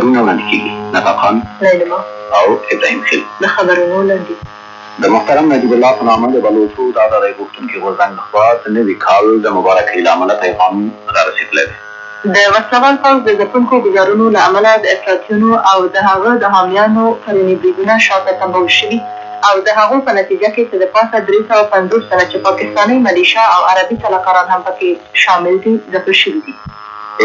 خبرونه وړاندې کېږي. نطاقان ليلما او ابراهیم خیل. د خبرونو وړاندې د محترم نجیب الله په نامه د بلوڅو د ازادۍ غوښتونکي غورځنګ لخوا د نوي کال د مبارکۍ له امله پیغام رارسېدلی دی. د وسلوال پوځ د ځپونکو ګوزارونو له امله د افراطیونو او د هغه د حامیانو پروني بریدونه شاته تمبول شوي او د هغو په نتیجه کې چې د پاسه 350 تنه چې پاکستاني ملیشه او عربي سلاکاران هم پکې شامل دي ځپل شوي دي.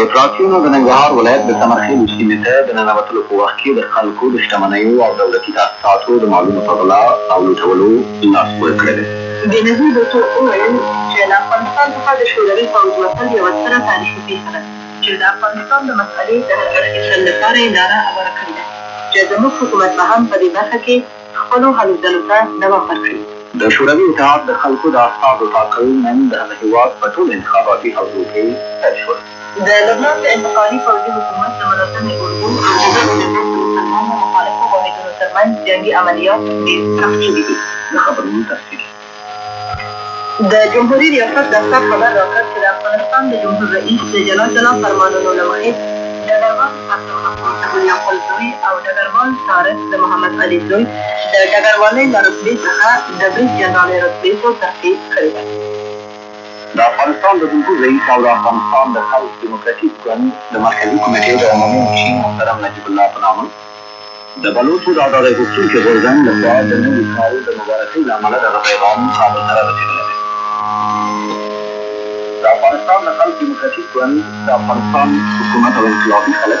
افراطیونو د ننګرهار ولایت د ثمرخیل سیمې ته د ننوتلو په وخت کې د خلکو د شتمنیو او دولتي تاسیساتو د مالونو په غلا او لوټولو لاس پورې کړی دی. بېنظیر بوټو وویل چې له افغانستان څخه د شوروي پوځ وتل یوه ستره تاریخي پېښه ده چې د افغانستان د مسئلې د حل اخیستل لپاره یې لاره هواره کړې ده چې زموږ حکومت به هم په دې برخه کې خپلو هلو ځلو ته دوام ورکړي. د شوروي اتحاد د خلکو د استازو ټاکل نن د هغه هېواد په ټولو انتخاباتي حوزو کې پیل شول. د لبنان د انتقالي پوځي حکومت د منظمې اردو او د مسلمانو مخالفو واحدونو ترمنځ جنګي عملیات ډېر سخت شوي دي. د خبرونو تفصیل د جمهوري ریاست دفتر خبر راکړ چې د افغانستان د جمهور رئیس د جلا جلا فرمانونو له مخې ډګروال عبدالغفور یعقوب زوی او ډګروال طارق د محمد علي زوی د ډګروالۍ له رتبې څخه د برید جنرالۍ رتبې ته ترفیع کړې ده. د افغانستان د جمهور رئیس او د افغانستان د خلق دیموکراتیک ګوند د مرکزي کمیټې د عمومي مشر محترم نجیب الله په نامه د بلوڅو د ازادۍ غوښتونکي غورځنګ لخوا د نوي کال د مبارکۍ له امله دغه پیغام کابل ته رارسېدلی دی. د افغانستان د خلق دیموکراتیک ګوند د افغانستان حکومت او انقلابي خلک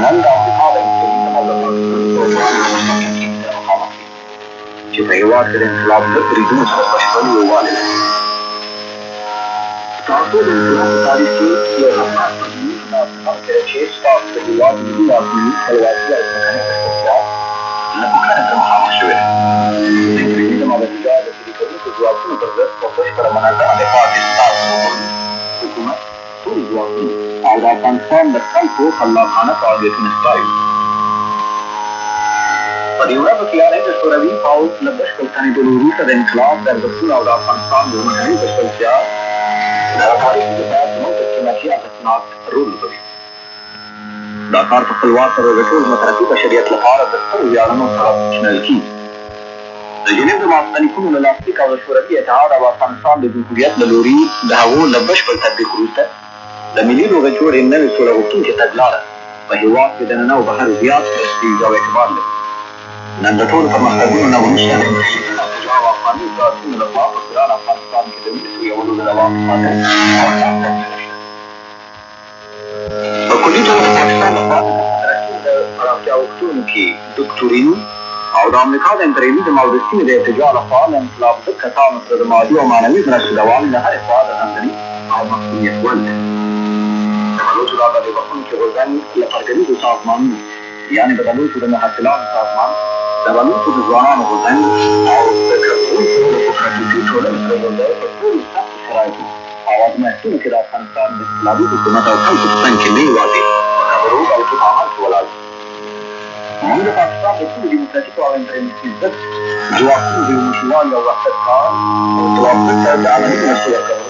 نن د امریکا د انقلابي تملقاتو په وړاندې مستقیم سره مخامخ دي چې په هېواد کې د انقلاب له بریدونو سره بشپړ یووالی لري. تاسو د انقلاب په تاریخ کې یو حساس بدلون په لاس ورکړی چې ستاسو د هېواد ملي واکمني خپلواکي او ځمکنۍ بشپړتیا له پوښتنې سره مخامخ شوې ده. د انګریزي د مبارزګاه د پلي کوونکو ځواکونو پر ضد په بشپړه منظمه دفاع کې ستاسو حکومت ټول ځواکونه او د افغانستان د خلکو خلاقانه فعالیتونه ستایو. په دې ورځو کې یعنې د شوروي پوځ له بشپړ ستنېدلو وروسته د انقلاب د ارزښتونو او د افغانستان د ځمکنۍ بشپړتیا د تاریخ لپاره زموږ د قیمتي ارزښتناک رول لوبوي. دا کار په خپلواک او د ټول مترقي بشریت لپاره د سترو ویاړونو سره شمېرل کېږي. د جنیب د مختلفونو له لاسلیک او د شوروي اتحاد او افغانستان د جمهوریت له لوري د هغو له بشپړ تطبیق وروسته د ملي لغت جوړې نوې سوله غوښتونکې تګلاره په هېواد کې دننه او بهر زیات پرستیژ او اعتبار لري. نن د ټولو پرمختګونو نه وروسته د شجاع او افغاني ځواکونو لخوا په ګران افغانستان کې د وینې تویولو د دوام ساتل او په کلي ډول د پاکستان لخوا د کنفدراسیون د پراختیا غوښتنو کې دوکتورین او د امریکا د امپریالیزم او د سیمې د ارتجاع لخوا د انقلاب ضد کسانو سره د مادي او معنوي مرستو دوام له هرې خوا د غندنې او محکومیت وړ دی. د بلوڅو د ازادۍ بخښونکي غورځنګ له پرګنیزو سازمانونو یعنې د بلوڅو د محصلانو سازمان، د بلوڅو د ځوانانو غورځنګ او د کارکوونکو د ډیموکراتیکي ټولنې سره یوځای په ټولو سختو شرایطو او ازمایښتونو کې د افغانستان د انقلابي حکومت او خلکو په څنګ کې نه یوازې په خبرو بلکې په عمل کې ولاړ. موږ د پاکستان د ټولو ډیموکراتیکو او امپریالیستي ضد ځواکونو د یو مشروعوالي او وحدت کار توافق ته د علني مرستو ورکولو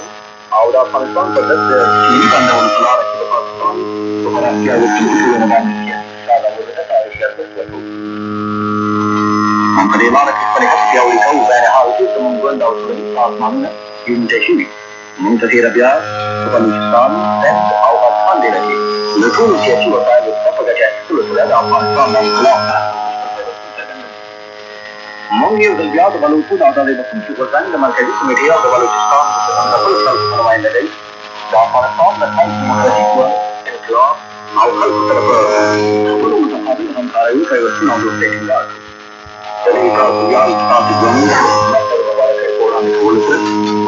او د افغانستان په ضد د چیني بندولو په لاره کې د پاکستان په پراختیا غوښتونکو ټولنو باندې سیاسي فشار او د تاریخي ارزښت ورکوو. موږ په دې لاره کې خپلې هڅې پیاوړې کوو. بهرحال ټول زموږ ګوند او ټولنیز سازمانونه یونیټي شوي. موږ ته تېره بیا په بلوچستان، سند او پاکستان ډېره کې له ټولو سیاسي وسایلو څخه په ګټې اخیستلو سره د افغانستان د انقلاب سره موږ یو ځل بیا د بلوڅو د ازادۍ بخښونکي غورځنګ د مرکزي کمیټې او د بلوچستان د ځپلو خلکو په نمایندګۍ د افغانستان د خلق دیموکراتیک ګوند انقلاب او خلکو سره په خپلو متقابلو همکاریو پیوستون او دوستۍ ټینګار کړو. د نوي کال په ویاړ ستاسو ګوند د مبارکۍ په وړاندې کولو سره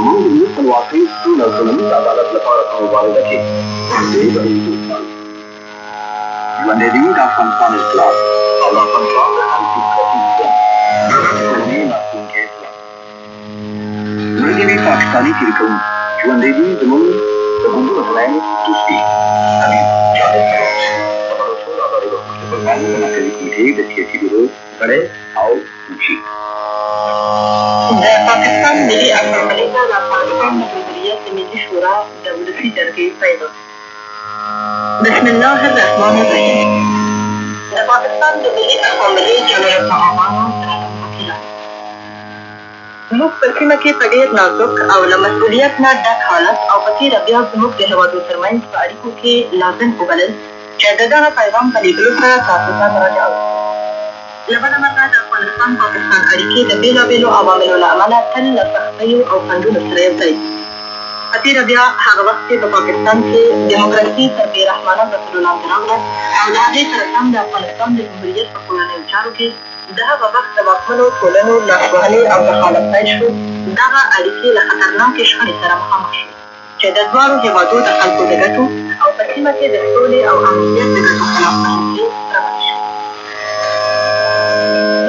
موږ د ملي خپلواکۍ سوله او ټولنیز عدالت لپاره په مبارزه کې ژوندۍ بریالیتوب غواړو. ژوندی دې وي د افغانستان انقلاب او د افغانستان د خلق دیموکراتیک ګوند ټولنې راتلونکی ځواک. مړه دې وي پاکستاني تېرې کوونکي، ژوندی دې وي زموږ د ګوندونو ترمنځ دوستي. حبیب جاوید بلوچ د بلوڅو د ازادۍ بخښونکي غورځنګ د مرکزي کمیټې د سیاسي بیرو غړی او منشي. د پاکستان ملي اسامبلۍ ته د افغانستان د مدیریت د ملي شورا د ولسي جرګې پیل. بسم الله الرحمن الرحیم. پاکستان د ملي اسامبلې جنرال المعاونو وکیلان زموږ په سیمه کې په ډېر نازک او له مسؤلیت نه ډک حالت او په تېره بیا زموږ د هېوادو ترمنځ په اړیکو کې لازم وبلل چې د دغه پیغام په لیږلو سره تاسو ته مراجعه وکړو. له بله مرغه د افغانستان پاکستان اړیکې د بېلابېلو عواملو له امله تل له سختیو او خنډونو سره یو ځای دي. په تېره بیا هغه وخت کې په پاکستان کې ډیموکراسي تر بېرحمانه بسلو لاندې راغله او له هغې سره سم د افغانستان د جمهوریت په کورنیو چارو کې د هغه وخت د واکمنو ټولنو لاسوهنې او دخالت پیل شو. دغه اړیکې له خطرناکې شخړې سره مخامخ شوې چې د دواړو هېوادو د خلکو د ګټو او په سیمه کې د سولې او امنیت د ګټو خلاف اخیستې رامنځته شوې.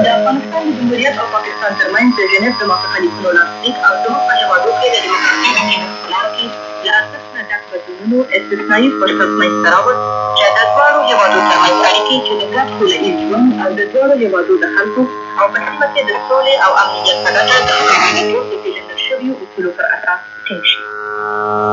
د افغانستان د جمهوریت او پاکستان ترمنځ د ژنیف د موافقه لیکونو لاسلیک او زموږ په هېوادو کې د ډیموکراسۍ د ټینګښت په لاره کې له ارزښت نه ډک بدلونونو استثنایي فرصت منځته راوړ چې د دواړو هېوادو ترمنځ اړیکې چې د ګډ سوله ییز ژوند او د دواړو هېوادو د خلکو او په سیمه کې د سولې او امنیت په ګټه د قوانینو د پېژندل شویو اصولو پر اساس ټینګ شي.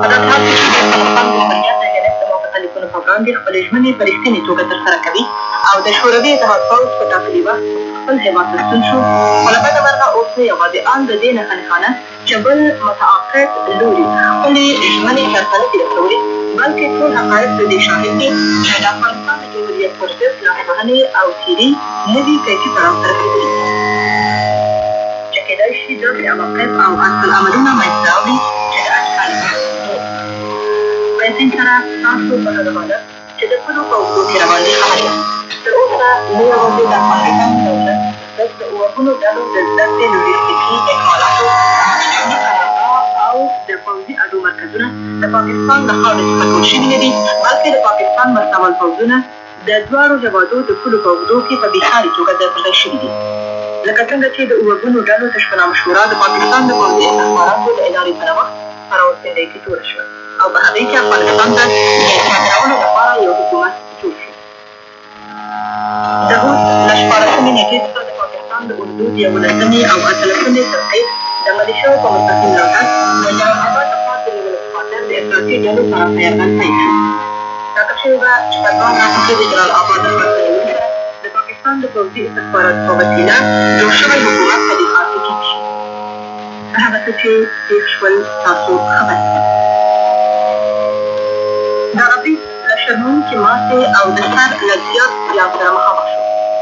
په داسې حال کې چې د افغانستان جمهوریت د ژنیف د موافقه لیکونو په وړاندې خپلې ژمنې په رښتینې توګه ترسره کوي او د شوروي اتحاد پوځ په ټاکلي وخت خپل هېواد ته ستون شو، خو له بده مرغه اوس نه یوازې ان د دې نښه نښانه چې بل متعاقد لوري خپلې ژمنې سرته نه دي رسولې، بلکې ټول حقایق د دې شاهد دي چې د افغانستان د جمهوریت پر ضد لاسوهنې او تېري نوي کیفي پړاو ته رسېدلي چې کېدای شي داسې عواقب او عکسالعملونه منځته راوړي چې د اټکل په یقین سره تاسو په هغه حالت چې د پولو په اوږدو کې راباندې خبر یاست. تر اوسه نه یوازې د افغانستان دولت د اووهونو ډلو د زده کړې لوژستیکي اکمالاتو او د پوځي اډو مرکزونه د پاکستان له خاورې څخه ټول شوي نه دي، بلکې د پاکستان مستعمل پوځونه د دواړو هېوادو د پولو په اوږدو کې په بېخارې توګه ځای پر ځای شوي دي. لکه څنګه چې د اووهونو ډلو تشکیلنامه شورا د پاکستان د پوځي استخباراتو د ادارې په نوښت په راوستندۍ کې توره شوه او په هغې کې افغانستان ته د چترولو لپاره یو حکومت جوړ شو. د اوس له 14مې نېټې څخه د پاکستان د اردو د 11مې او 18مې ترڅنګ د ملیشو په مستقیم ملاتړ د جلال آباد د ښار د نیولو په خاطر د افراطي ډلو سره یرغل پیل شو. ټاکل شوې وه چې په 2 میاشتو کې د جلال آباد د ښار په نیولو سره د پاکستان د پوځي استخباراتو په وسیله جوړ شوی حکومت په دې ښار کې ټینګ شي. هغه څه چې تېر شول تاسو خبر یاست. دغه برید له شرموونکې ماتې او د سر له زیات زیان سره مخامخ شو.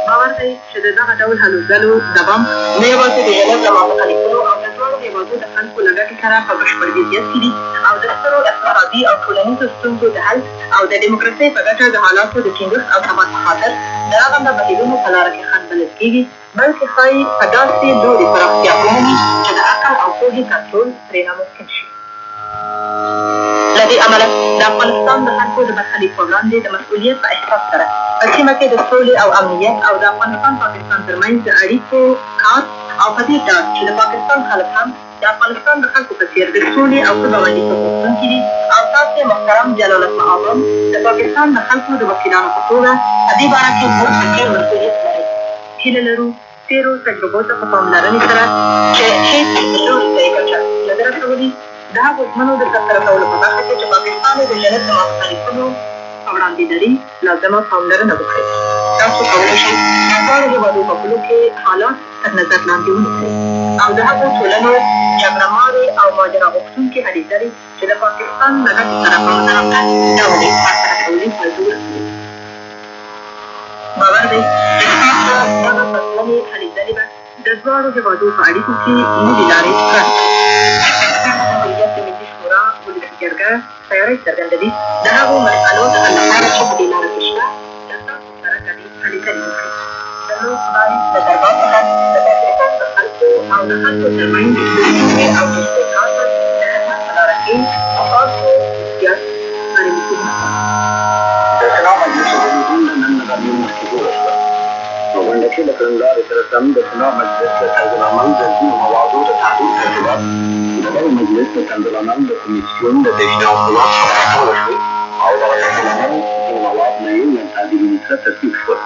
باور دی چې د دغه ډول هلو ځلو دوام نه یوازې د ژنیف د موافقه لیکونو او د دواړو هېوادو د خلکو له ګټې سره په بشپړ وضعیت کې دي او د سترو اقتصادي او ټولنیزو ستونزو د حل او د ډیموکراسۍ په ګټه د حالاتو د ټینګښت او ثبات په خاطر د رغنده بهیرونو په لاره کې خنډ بلل کېږي، بلکې ښایي په داسې لوري پراختیا ومومي چې د عقل او پوهې کنټرول پرې ناممکن شي. له دې امله د افغانستان د خلکو د برخلیک په وړاندې د مسؤلیت په احساس سره په سیمه کې د سولې او امنیت او د افغانستان پاکستان ترمنځ د اړیکو کار او په دې ډاډ چې د پاکستان خلک هم د افغانستان د خلکو په څېر د سولې او ښه ګاونډیتوب غوښتونکي دي او تاسې محترم جلالالمآب د پاکستان د خلکو د وکیلانو په توګه په دې باره کې موږ په ډېر مسؤلیت لرئ. هیله لرو تېرو تجربو ته په پاملرنې سره چې هېڅ لوري ته یې ګټه نه ده رسولي، د هغو ژمنو د ترسره کولو په برخه کې چې پاکستان یې د ژنیف د موافقه لیکونو په وړاندې لري لازمه پاملرنه وکړئ. تاسو کولی شئ د دواړو هېوادو په پولو کې حالات تر نظر لاندې ونیسئ او د هغو ټولنو جګړه مارې او ماجرا غوښتونکې هلې ځلې چې د پاکستان له ګټې سره په متناقض ډول یې ترسره کولو پایلو ورسوي. باور دی چې ستاسو دغه پسلنې هلې ځلې به د دواړو هېوادو په اړیکو کې نوې لارې پرانیزي. جمهوریت د ملي شورا ولسي جرګه تیاری څرګندوي د هغو مسألو د حل لپاره چې په دې لاره کې شته د تاسو سره ګډې هلې ځلې وکړي. د لوی خدای له دربار څخه د پاکستان د خلکو او د خلکو ترمنځ د سولې او دوستۍ کار ته د خدمت په لاره کې تاسو زیات اړینتوبونه د سنا مجلس ګډون نن له غرمې مخکې جوړه شوه په غونډه کې له کړنلارې سره سم د سنا مجلس د طرزالعمل د ځینو موادو د تعدیل ترتیبات د دغه مجلس د طرزالعمل د کمیسیون د تشریعات په واک څخه راټوله شوې او دغه طرزالعمل ځینې مواد نه یې له تعدیلونو سره ترتیب شول.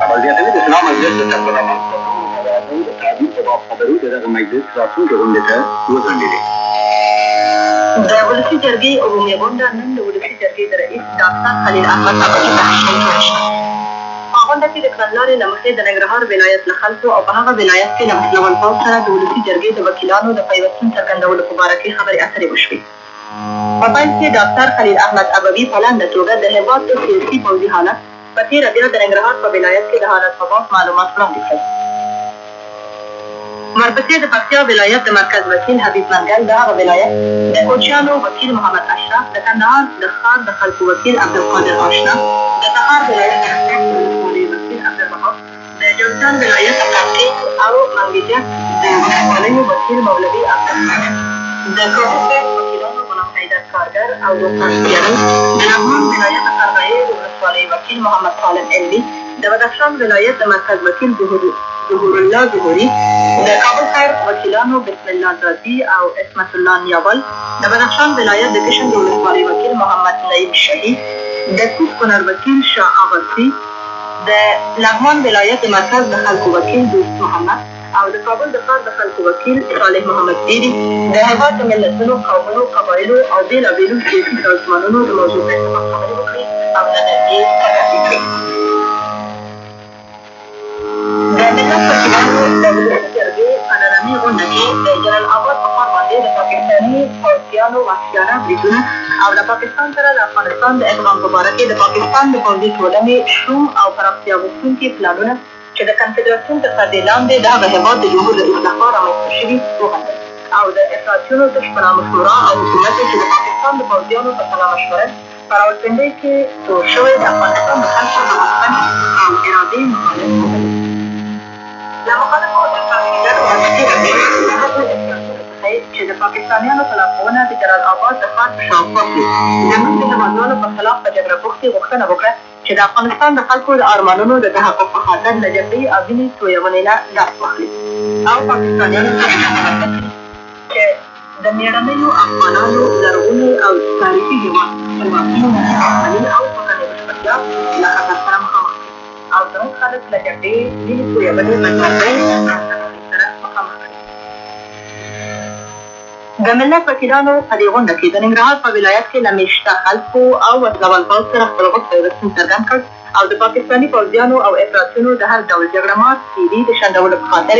خبر زیاتوي د سنا مجلس د طرزالعمل د ټولو موادو د تعدیل په باب خبرې د دغه مجلس راتلونکې غونډې ته وځنډېدې. د ولسي جرګې عمومي غونډه نن د ولسي جرګې د رئیس ډاکټر خلیل احمد افغاني په حیث جوړه شوه. په کې د کړنلارې له مخې د ننګرهار ولایت له خلکو او په هغه ولایت کې له مسلم الفاظ سره د ولسي جرګې د وکیلانو د پیوستون څرګندولو په باره کې خبرې اترې وشوې. په پیل کې ډاکټر خلیل احمد ابوي په لنډه توګه د هېواد د سیاسي پوځي حالت په تېره بیا د ننګرهار په ولایت کې د حالت په باب معلومات وړاندې کړل. ورپسې د پکتیا ولایت د مرکز وکیل حبیب منګل، د هغه ولایت د کوچیانو وکیل محمد اشرف، د کندهار د ښار د خلکو وکیل عبدالقادر آشنا، د تخار ولایت د ولسوالۍ وکیل عبدالوهاب، د جوزجان ولایت د قرقین او منګجک د ولسوالیو وکیل مولوي عبدالقادر، د کابل وکیلانو غلام حیدر کارګر او روښان سیالي، د لغمان ولایت د قرغیې د ولسوالۍ وکیل محمد سالم علمي، د بدخشان ولایت د مرکز وکیل ظهور الله ظهوري، د کابل خیر وکیلانو بسم الله زادي او اسمت الله نیابل، د بدخشان ولایت د کشم د ولسوالۍ وکیل محمد نعیم شهید، د کوټ کونړ وکیل شاه آغاسي، د لغمان ولایت د مرکز د خلکو وکیل دوست محمد او د کابل د ښار د خلکو وکیل صالح محمد ډیري، د هېواد د ملتونو، قومونو، قبایلو او بېلابېلو سیاسي سازمانونو د موضوع په ارتباط خبرې وکړي او نظریې څرګندې کړې. د ملت وکیلانو د ولسي جرګې په نننۍ غونډه کې د جلال آباد په ښار باندې د پاکستاني پوځیانو وحشیانه بریدونه او له پاکستان سره د افغانستان د ادغام په باره کې د پاکستان د پوځي ټولنې شوم او پراختیا غوښتونکي پلانونه چې د کنفدراسیون تر پردې لاندې د هغه هېواد د جمهور رئیس لخوا رامنځته شوي وغندل او د افراطیونو تشپنامه شورا او حکومت چې د پاکستان د پوځیانو په سلا مشوره په راولپنډۍ کې جوړ شوی د افغانستان د خلکو د غوښتنې او ارادې مخالف وبلل. له مخالفو افراطیګرو ورپسې راغلي د هغو افراطیونو څخه چې د پاکستانیانو په لارښوونه د جلال آباد د ښار په شاوخوا کې زموږ د هېوادوالو په خلاف په جګړه پوښتې غوښتنه وکړه چې د افغانستان د خلکو د ارمانونو د تحقق په خاطر له جګړې او وینې تویونې نه لاس واخلي او پاکستانیانو ته چې د مېړنیو افغانانو لرغوني او تاریخي هېواد خپلواکي، ملي او ټولنې بشپړتیا له خطر سره مخامخ کړي او زموږ خلک له جګړې، وینې تویونې، بدمرغۍ او تباهۍ سره مخامخ کړي. د ملت وکیلانو په دې غونډه کې د ننګرهار په ولایت کې له میشته خلکو او وسله پوځ سره خپل غوږ پیوستون څرګند کړ او د پاکستاني پوځیانو او افراطیونو د هر ډول جګړه مار سیري د شنډولو په خاطر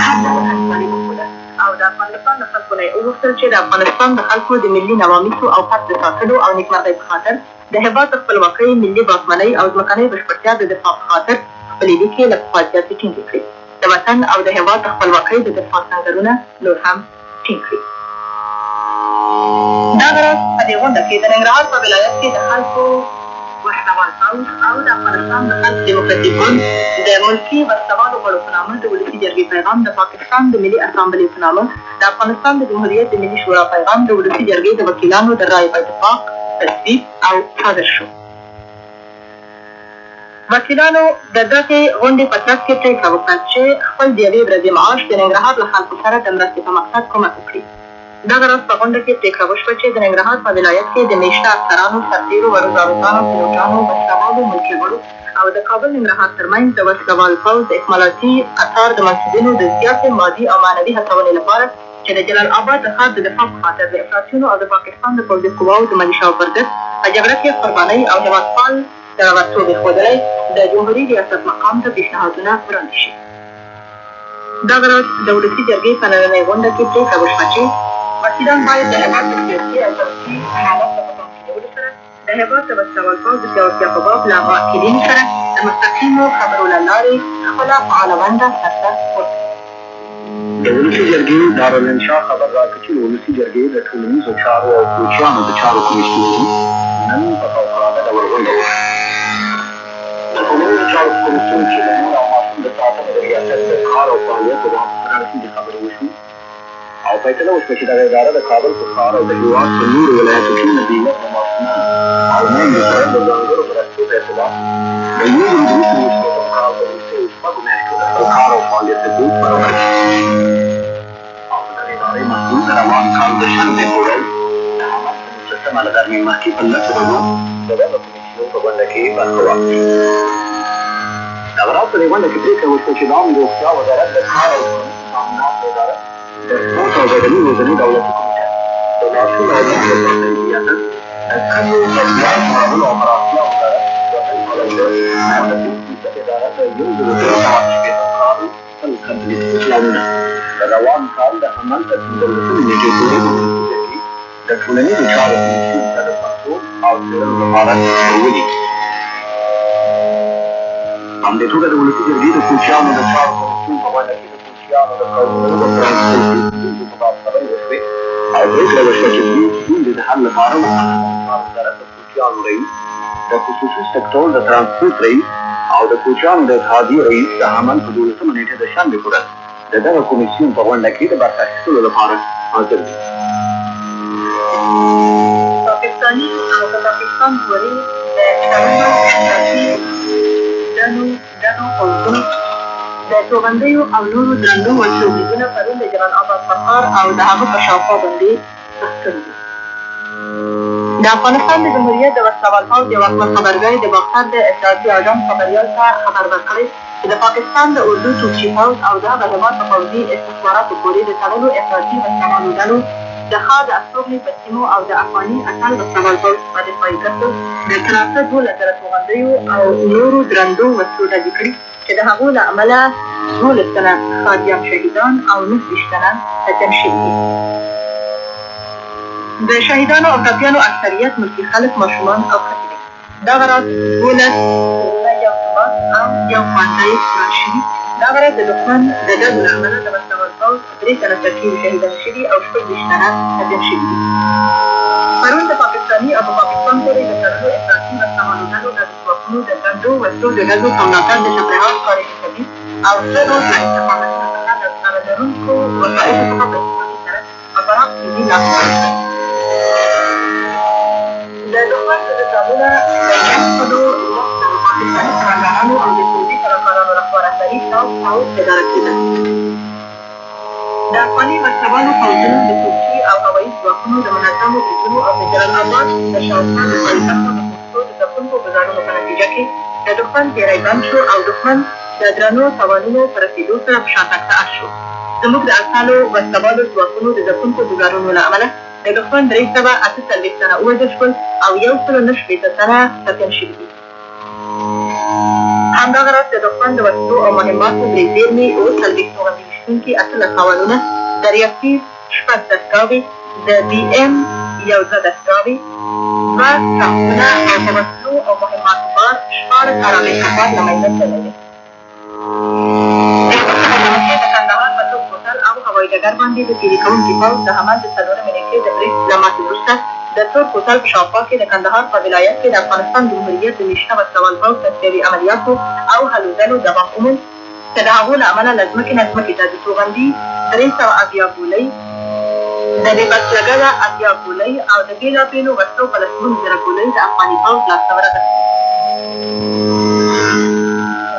هر ډول هڅوالي وښوده او د افغانستان د خلکو نه یې وغوښتل چې د افغانستان د خلکو د ملي نواميسو او حق د ساتلو او نیکمرغۍ په خاطر د هېواد د خپلواکۍ، ملي ځواکمنۍ او ځمکنۍ بشپړتیا د دفاع په خاطر خپلې لیکې له پخوا زیاتې ټینګې کړي، د وطن او د هېواد د خپلواکۍ د دفاع سنګرونه نور هم ټینګ کړي. دغه راز په دې غونډه کې د ننګرهار په ولایت کې د خلکو وسلوال پوځ او د افغانستان د خلق ډیموکراتیک ګوند د ملکي وسلوالو غړو په نامه د ولسي جرګې پیغام، د پاکستان د ملي اسامبلې په نامه د افغانستان د جمهوریت د ملي شورا پیغام د ولسي جرګې د وکیلانو د رایې په اتفاق تصویب او صادر شو. وکیلانو د دغې غونډې په ترڅ کې پرېکړه وکړه چې خپل د یوې ورځې معاش د ننګرهار له خلکو سره د مرستې په مقصد کومک وکړي. دغه راز په غونډه کې پرېکړه وشوه چې د ننګرهار په ولایت کې د میشته افسرانو، سرتېرو، وړو ضابطانو، پیلوټانو، وسلوالو، ملکي غړو او د کابل ننګرهار ترمنځ د وسلوال پوځ د اکمالاتي قطار د منصبینو د زیاتې مادي او معنوي هڅونې لپاره چې د جلال آباد د ښار د دفاع په خاطر د افراطیونو او د پاکستان د پوځي قواو د ملیشاو پر ضد په جګړه کې قربانۍ او هېوادپال زړورتوب ښودلی د جمهوري ریاست مقام ته پیشنهادونه وړاندې شي. دغه راز د ولسي جرګې په نننۍ غونډه کې پرېکړه وشوه چې وکیلان باید د هېواد د سیاسي او تاریخي حالت په پام کې نیولو سره د هېواد د وسلوال پوځ د پیاوړتیا په باب له معقلینو سره د مستقیمو خبرو له لارې خپله فعاله ونډه سرته ورکړي. د ولسي جرګې دارالانشا خبر راکړ چې د ولسي جرګې د ټولنیزو چارو او کوچیانو د چارو کمیسیون نن په فوقالعاده ډول غونډه وشوه. د ټولنیزو چارو کمیسیون چې د مور او ماشوم د ساتنې د ریاست د کار او فعالیتو په اړه رسمي خبرې وشوې او فیصله وشوه چې دغه اداره د کابل په ښار او د هېواد په نورو ولایتو کې د بېلابېلو ماشومانو او میندو سره د ځانګړو مرستو په ارتباط د 2022 کال په وروستیو شپږو میاشتو د خپل کار او فعالیت د دود برابر کړي او د دغې ادارې مسؤل د روان کال د شنبې په ورځ د عمل په مجسمه له ګرمۍ مخکې په لسو ورځو د دغه کمیسیون په غونډه کې برخه واخلي. دغه راز په دې غونډه کې پرېکړه وشوه چې د عامې روغتیا وزارت د کار او ټولنیزو تعاملاتو اداره د سپورټ او بدني روزنې دولتي کمیټه د ماشوم او ماشوم د ساتنې ریاست د کلیو تربیه، معلولو او پراختیا وزارت، وطن پالنځه او د وزارت د 1970 کال خپل کمپلیټي پلانونه د روان کال د عمل د 15 نیټې پورې د ټولنیزو چارو کمیسیون ته د کنټرول او څېړلو لپاره ولي. همدې توګه د ولسي جرګې د کوچیانو د چارو کمیسیون په غونډه کې د کوچیانو د قومونو د پرانیستل ستونزو په باب خبرې وشوې او پرېکړه وشوه چې دې ستونزې د حل لپاره وزارت د کوچیانو رئیس، د خصوصي سکتور د ترانسپورټ رئیس او د کوچیانو د اتحادیې رئیس د عمل په 12مه نیټه د شنبې په ورځ د دغه کمیسیون په غونډه کې د برخه اخیستلو لپاره حاضر دي. پاکستاني او د پاکستان پورې د شتمنو اساسي ډلو پوځونو د توغندیو او نورو درندو وسلو بریدونه پرون د جلال آباد په ښار او د هغه په شاوخوا باندې اخیستل دي. د افغانستان د جمهوریت د وسلوال پوځ یو خبر خبرګۍ د باختر د اطلاعاتي اژانس خبریال ته خبر ورکړی چې د پاکستان د اردو توپچي پوځ او د هغه هېواد په پوځي استخباراتو پورې د تړلو اطلاعاتي وسلوالو ډلو د ښار د استوګنې په سیمو او د افغاني اتل وسلوال پوځ په دفاعي کرښو د تناسب 12,000 توغندیو او نورو درندو وسلو ډزې کړي چې د هغو له امله 12 تنه ښاریان شهیدان او 29 تنه ټپیان شوي دي. د شهیدانو او ټپیانو اکثریت ملکي خلک، ماشومان او ښځې دي. دغه راز 12 کورونه، یو جومات او یو ښوونځی وران شوي. دغه راز د دښمن د ډزو له امله د وسلوال پوځ 3 تنه سرتېري شهیدان شوي او 26 تنه ټپیان شوي دي. پرون د پاکستاني او په پاکستان پورې د تړلو افراطي وسلوالو ډلو د ځواکونو د ګڼدو وسلو د ډزو په ملاتړ د چاپېریال کاري کوي او څه ډول له استقامتونو څخه د سره لرونکو وسایطو څخه په استفادې سره په پراخ سیمې لاسته راوړي. د دښمن ډزونه د یخچالو پاکستاني قومندانانو او د پوځي سلاکارانو لخوا رهبري او اداره کېدل. د افغاني وسلوالو پوځونو د توپچي او هوایي ځواکونو د منظمو بریدونو او د جلال آباد د شاوخوا د دفاعي کرښو د پوستو د ځپونکو ګزارونو په نتیجه کې د دښمن تېری بند شو او دښمن د درنو تاوانونو په رسېدو سره په شاتګ ته اړ شو. زموږ د اتلو وسلوالو ځواکونو د ځپونکو ګزارونو له امله د دښمن 348 تنه ووژل شول او 190 تنه ټپیان شوي دي. همدغه راز د دښمن د وسلو او مهماتو 3 زېرمې 40 توغندي ویشتونکي 18 قوالونه، دریافتي 6 دستګاوې، د BM 1 دستګاوې، 2 ټانکونه او په وسلو او مهماتو بار 14 ارامۍ کفار له منځه تللي. د کندهار په توپ کوتل او هوایي ډګر باندې د تېرې کوونکي پوځ د حمل د 4مې نیټې د برید له ماتې وروسته د تور کوتل په شاوخوا کې د کندهار په ولایت کې د افغانستان جمهوریت د میشته وسلوال پوځ تسخیري عملیاتو او هلو ځلو دوام وموند چې د هغو له امله له ځمکې نه ځمکې ته د توغندي 380 ګولۍ، د بې بس لګله 80 ګولۍ او د بېلابېلو وسلو په لسګونو زره ګولۍ د افغاني پوځ لاسته ورغلې.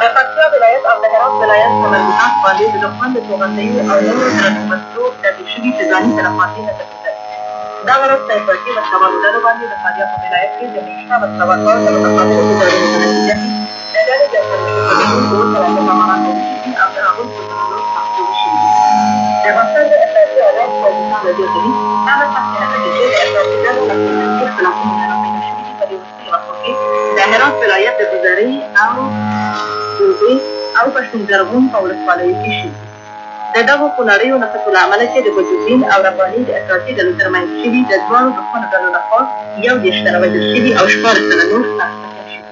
د پکتیا ولایت او د هرات ولایت په مربوطات باندې د دښمن د توغندیو او نورو درنو وسلو ډزې شوي چې ځاني تلفاتې نه درلودل. دغه ورځ په افراطي وسلوالو ډلو باندې د فاریاب په ولایت کې د میشته وسلوال پوځ د متقابلو ګزارونو په نتیجه کې د ډلې د سرنوشتونکو 2 ماموران وژل شوي او د هغوی پوځونو سختې وشوي دي. د باختر د افراطي اژانس پوځیان راډیو کوي هغه سختېنامې چې د افراطي ډلو له سیاسي اختلافونو سره پیدا شوي دي په دې وروستیو وختو کې د هرات ولایت د ګذرۍ او دوبۍ او پښتون زرغون په ولسوالیو کې شوي. د دغو خونړیو نښتو له امله چې د ګلجدین او رباني د افراطي ډلو ترمنځ شوي د دواړو دښمنو ډلو لخوا 21 تنه وژل شوي او 14 تنه نور ټپیان شوي.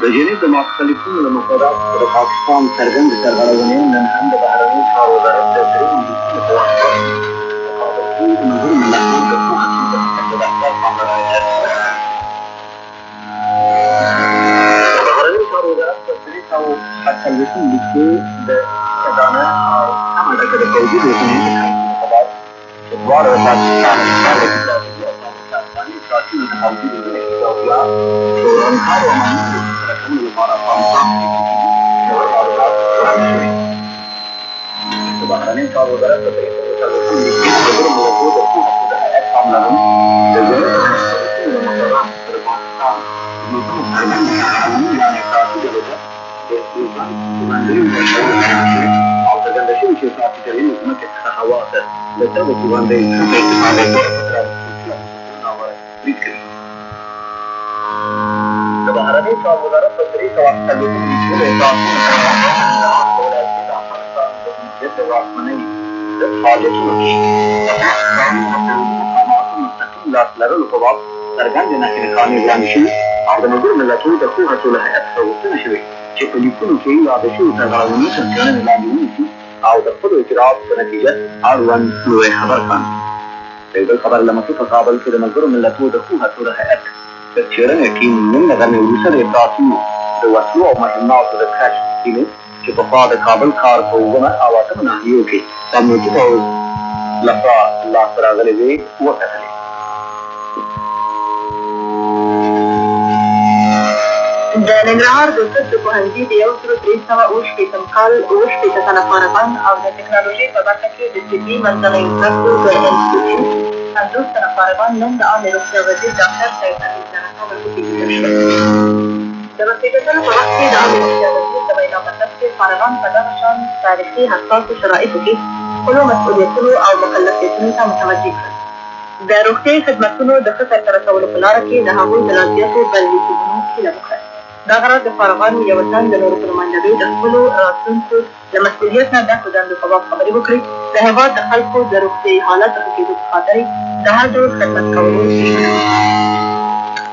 د جنیب د مختلفینو له مفاداتو سره د پاکستان څرګندې سرغړونې نن هم د بهرنیو چارو وزارت د درېیمو لیکونو په واسطه د کابل کې د ملګرو ملتونو د پوهنتون د دفتر پاملرنې ته د بهرنیو چارو وزارت په 348 لیک کې د ادانه او سمه ډکه د پوځي روزنې د کمپونو په باب چې دواړه د پاکستان افغاني افراطیونو د پوځي روزنې او بیا شورانکارو عملونو د ترسره کولو لپاره افغانستان کې ژور معلومات وړاندې شوي. د بهرنیو چارو وزارت په 348 لیک کې د ملګرو ملتونو د پوهنتون د هیئت پاملرنه د جنوب د مختلفینو له مفاداتو سره د پاکستان د نظام څرګندې سرغړونې یعنې افراطي ډلو ته د استوګن توغندیو ورکول بیان شوي او څرګنده شوي چې افراطي ډلې له ځمکې څخه هوا ته د دغو توغندیو څخه په استفادې سره په ترانسپورټي او ناوړه برید کوي. د بهرنیو چارو وزارت په 348 لیک مسؤول اطلاعاتي ولایتي د افغانستان د جمهوریت د واکمنۍ د فعالیتونو کې د پاکستان د مقاماتو مستقیم لاس لرلو په باب څرګندې نښې نښانې وړاندې شوي او د ملګرو ملتونو د ښو هڅو له هیئت څخه غوښتنه شوې چې په لیکونو کې یاده شویو سرغړونو تر څېړنې لاندې ونیسي او د خپلو اجرااتو په نتیجه اړوند لوی خبر کاندي. د یو بل خبر له مخې په کابل کې د ملګرو ملتونو د ښو هڅو د هیئت د څېړنې ټیم نن له غرمې وروسته د اطلاعاتي د وسلو او مهماتو د کشف ټیمې چې پخوا د کابل ښار په 7 او 8 ناحیو کې د امنیتي پوځ لخوا لاسته راغلې وې وکتلې. د ننګرهار د طب د پوهنځي د 1368 کال 68 تنه فارغان او د ټکنالوژۍ په برخه کې د طبي منځنیو زده کړو د انسټیټیوټ 50 تنه فارغان نن د عامې روغتیا وزیر ډاکټر سید حمید زنکا ورپسې لیدل شول. د مسېږدلو په وخت کې د عامې روغتیا وزیر د وینا په ترڅ کې فارغان په دغه شان تاریخي حساسو شرایطو کې خپلو مسؤلیتونو او مکلفیتونو ته متوجه کړل. د روغتیایي خدمتونو د ښه سرته رسولو په لاره کې د هغوی د لا زیاتو بریالیتوبونو هیله وکړه. دغه راز د فارغانو یو تن د نورو په نمایندګۍ د خپلو راتلونکو له مسؤلیت نه ډکو دندو په باب خبرې وکړې. د هېواد د خلکو د روغتیایي حالت د ښه کېدو په خاطر د هر ډول خدمت کولو ژمنه وکړه.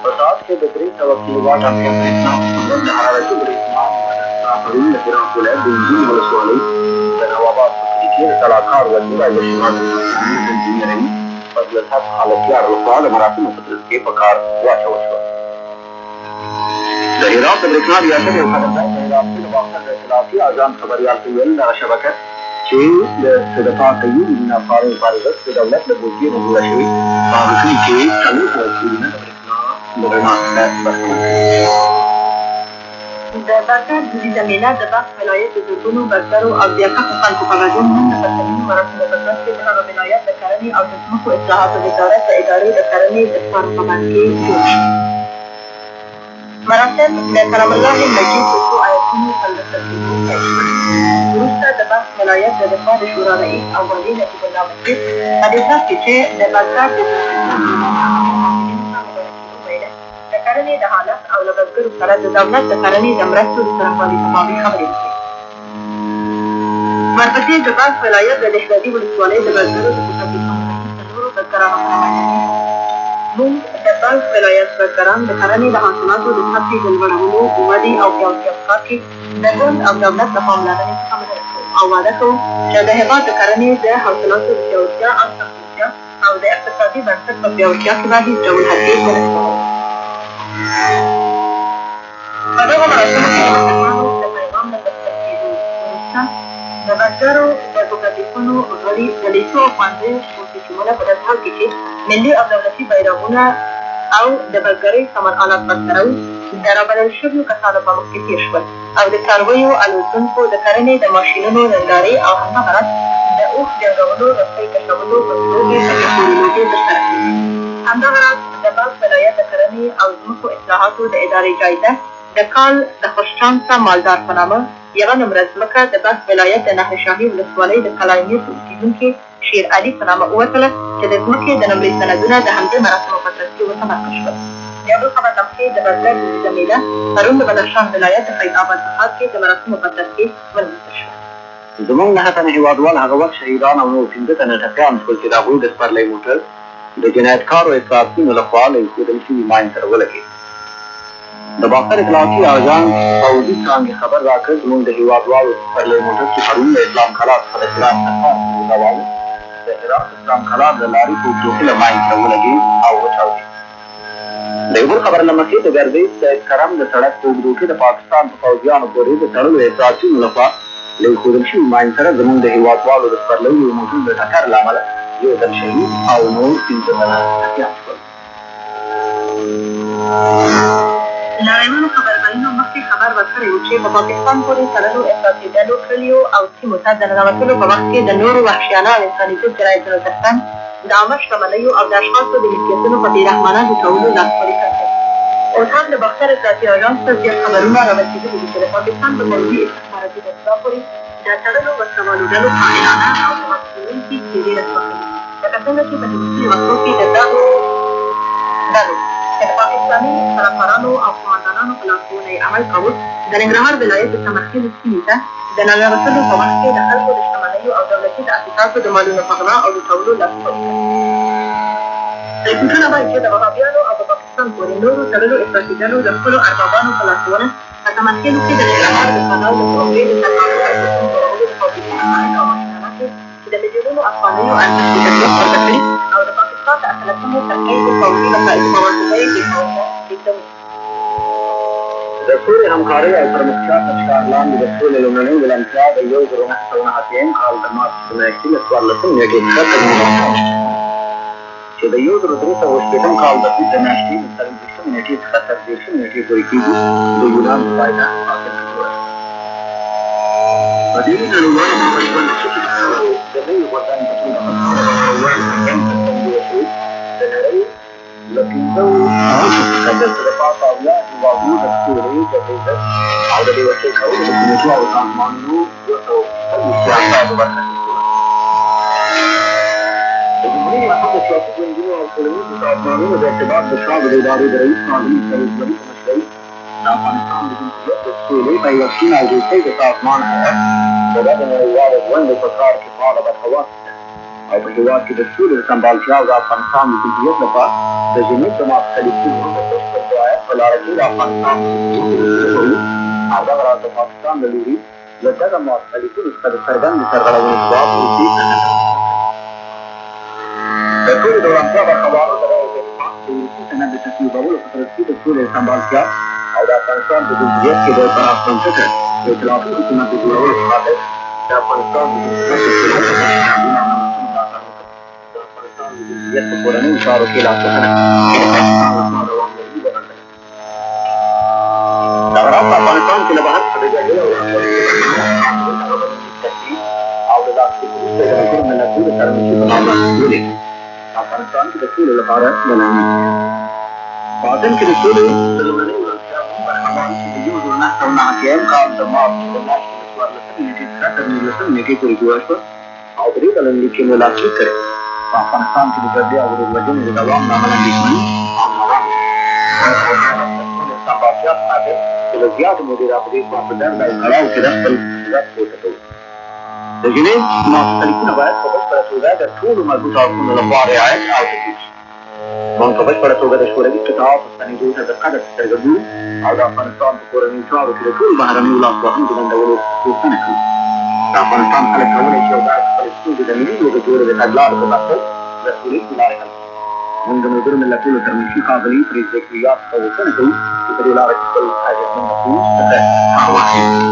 په ساعت کې د 300 کیلو واټ امپیر برېښنا په د حرارتي برېښنا پرون د هرات ولایت د انجیل ولسوالۍ د نواباد په کلي کې د سلاکار وزیر او د شمال د انجینرۍ فضل الحق خالقیار لخوا د مراسمو په ترڅ کې په کار واچول شوه. د هرات د برېښنا ریاست یو خبرځای په هرات کې د باختر د اطلاعاتي اژانس خبریال ته ویل دغه شبکه چې د صدفا قیوم مینا فاروق فارغت د دولت له بودجې نه جوړه شوې په هغه کلي کې 40 کورونه د برېښنا د رڼا څخه برخمن دي. د بزګر دودیزه میله د بلخ ولایت د زرګونو بزګرو او زیارکښو خلکو په ګډون نن د پسرلي مراسمو په ترڅ کې د هغه ولایت د کرنې او د ځمکو اصلاحاتو وزارت د ادارې د کرنې د څار په بند کې جوړ شو. مراسم د کرم الله مجید په څو آیتونو سرلاسه کېدو پیل شول. وروسته د بلخ ولایت د دفاع د شورا رئیس او والي نجیب الله مسجد په دې سخت کې چې د بزګر د د کرنې د حالت او له بزګرو سره د دولت د کرنې د مرستو د څرنګوالي په باب خبرې وکړې. ورپسې د بلخ ولایت د دهلادي ولسوالۍ د بزګرو د خصوصي کمپنۍ د نورو بزګرانو په نمایندګۍ موږ د بلخ ولایت بزګران د کرنې د حاصلاتو د سطحې د لوړولو، ودې او پیاوړتیا په کار کې د ګوند او دولت له پاملرنې څخه مننه کوو او وعده کوو چې د هېواد د کرنې د حاصلاتو د پیاوړتیا او سمسورتیا او د اقتصادي بنسټ په پیاوړتیا کې به هېڅ ډول هڅې ونه کوو. په دغه مراسمو کې د مسلمانانو د پیغام له ترسره کېدو وروسته د بزګرو د کوپراتیفونو غړي د لیسو او ښوونځیو خصوصي ټیمونه په داسې حال کې چې ملي او دولتي بیرغونه او د بزګرۍ سامان آلات ورسره د رابلل شویو کسانو په مخ کې تېر شول او د څارویو الوتونکو د کرنې د ماشینونو نندارې او همدغه راز د اوښ جنګولو رسۍ کشولو په لوبې پکې پورې لوبې ترسره کړې. همدغه راز د بلخ ولایت د کرنې او ځمکو اصلاحاتو د ادارې جایزه د کال د خوششانسه مالدار په نامه یوه نمره ځمکه د بلخ ولایت د نهر شاهي ولسوالۍ د کلایمیر اوسېدونکي شیر علي په نامه ووتله چې د ځمکې د نمرې سندونه د همدې مراسمو په ترڅ کې وتمرکز شول. د یو بل خبر له مخې د بزګر دودیزه میله پرون د بدخشان ولایت د فیض آباد په ښار کې د مراسمو په ترڅ کې ولمانځل شوه. زموږ 9 تنه هېوادوال هغه وخت شهیدان او نور 15 تنه ټپیان شول چې د هغوی د سپرلی موټر د جنایتکارو اطلاعاتیانو لخوا له ایښودل شوي ماین سره ولګېد. د باختر اطلاعاتي اژانس پوځي څانګې خبر راکړ زموږ د هېوادوالو سپرلی موټر چې پرون د اسلام کلا څخه د هرات څخه روان د هرات اسلام کلا د لارې په اوږدو کې له ماین سره ولګېد او وچاودېد. د یو بل خبر له مخې د ګردیز سید کرم د سړک په اوږدو کې د پاکستان په پوځیانو پورې د تړلو اطلاعاتیانو لخوا له ایښودل شوي ماین سره زموږ د هېوادوالو د سپرلیو موټر د ټکر له امله یو تن شهید او نور 15 تنه ټپیان شول. نړیوالو خبرګانونو مخکې خبر ورکړی و چې په پاکستان پورې تړلو احساسېدلو کلیو او سیمو ته د ننوتلو په وخت کې د نورو وحشیانه او انساني ضد جنایتونو تر څنګ د عامه شتمنیو او د اشخاصو د ملکیتونو په بېرحمانه لوټولو لاسوهنې کړی. اوس هم د باختر اطلاعاتي اژانس ته زیات خبرونه رارسېدلي دي چې د پاکستان په پوځي استخباراتي دستګاه پورې د تړلو وسلوالو ډلو خائنانه او تمسخرونکي څېرې رسوه کوي، لکه څنګه چې په تېرو وختو کې د دغو ډلو چې د پاکستاني سرکارانو او قومندانانو په لارښوونه یې عمل کاوه، د ننګرهار ولایت د سمرخیلو سیمې ته د ننوتلو په وخت کې د خلکو د شتمنیو او دولتي تاسیساتو د مالونو په غلا او لوټولو لاسونه رپوټونه وایي چې د وهابیانو او د پاکستان پورې نورو تړلو افراطیګانو د خپلو اربابانو په لارښوونه په سمرخیلو کې د ننګرهار د کانال د پروژې د سرکاري ارزښتونو جوړولو د فابریکې مکانیک او ماشینالاتو چې د میلیونونو افغانیو ارزښت یې تکلیف ورته کړي او د پاکستان د اتلسمې څپرکۍ د پوځي وسایلو په واسطه یې پېښور ته لېږدوي. د سولې همکارۍ او پرمختیا تر شعار لاندې د سولې لومړنۍ ولنتیا د 1989 کال د مارچ په میاشتې له 14 نېټې څخه تضمین شوه چې د 1380 کال د فبرورۍ د میاشتې د 24 نېټې څخه تر 30 نېټې پورې کېږي د یونان په پایتخت حاصل شوه. په دې نړیواله معاملې باندې چې د نوي غورځنګ په توګه د نړۍ له 15 څخه دلته د پاسه اویا هېوادونو د سولې د عزت او د بېوسۍ کولو د کمیټو او سازمانونو 240 اسنادو برخلیک شول. د جمهوري ریاست د سیاسي ګوندونو او ټولنیزو سازمانونو د ارتباط د شعبو د ادارې د رئیس ناظم سید ولي په مشرۍ د افغانستان د جمهوریت د سولې پیوستون او دوستۍ د سازمان هیئت د دغه نړیوالو غونډو په کار کې فعاله برخه واخیسته او په هېواد کې د سولې د سمبالتیا او د افغانستان د جمهوریت لپاره د جنوب د ماسخلیتونو د بشپړ رعایت په لاره کې د افغانستان او دغه راز د پاکستان له لوري له دغه ماسخلیتونو څخه د څرګندې سرغړونې ځواب وروستي د ټولې د وړاندیا برخوالو د رایې د اتفاق د وروستي سند د تصویبولو په ترڅ کې د سولې د سمبالتیا او د افغانستان په جمهوریت کې د پراخ بنسټه ائتلافي حکومت د جوړولو په خاطر د افغانستان د جمهوریت د سولې د افغانستان د جمهوریت په کورنیو چارو کې لاسوهنه چې د پاکستان لخوا دوام لري وغندله. دغه راز په افغانستان کې له بهر څخه د جګړې او او د داسې وروسته د ملګرو ملتونو سره مشي په نامه ولیکي افغانستان کې د سولې لپاره بلنې باطن کې د سولې د لومړنۍ ولسمشر برخوال چې د 1989 کال د مارچ په میاشتې د 14 نېټې څخه تر 19 نېټې پورې جوړه شوه او په دې بلنلیک کې مو لاسلیک کړی په افغانستان کې د جګړې او ورورولۍ د دوام له امله اندېښمن او ناارام سمبالتیا په خاطر چې له زیاتې مودې راپدې خوا په درد او کړاو کې د خپل عزت پورته کوو. د ژبې ماسخلیتونه باید په بشپړه توګه د ټولو مربوطو اړخونو لخوا رعایت او تطبیق شي. موږ په بشپړه توګه د شوروي قطاعاتو ستنېدو ته د قدر په سترګه ګورو او د افغانستان په کورنیو چارو کې د ټولو بهرنیو لاسوهنو د بندولو غوښتنه کوو. د افغانستان خلک کولی شي او باید خپلې ستونزې د ملي لوږې جوړې د تګلارو په مقصد د سولې لارې حل کړي. موږ د ملګرو ملتونو تر منشي ښاغلي پرزیدنټ ریاض څخه غوښتنه کوو چې په دې لاره کې خپل اغېزمن نفوذ څخه کار واخلي.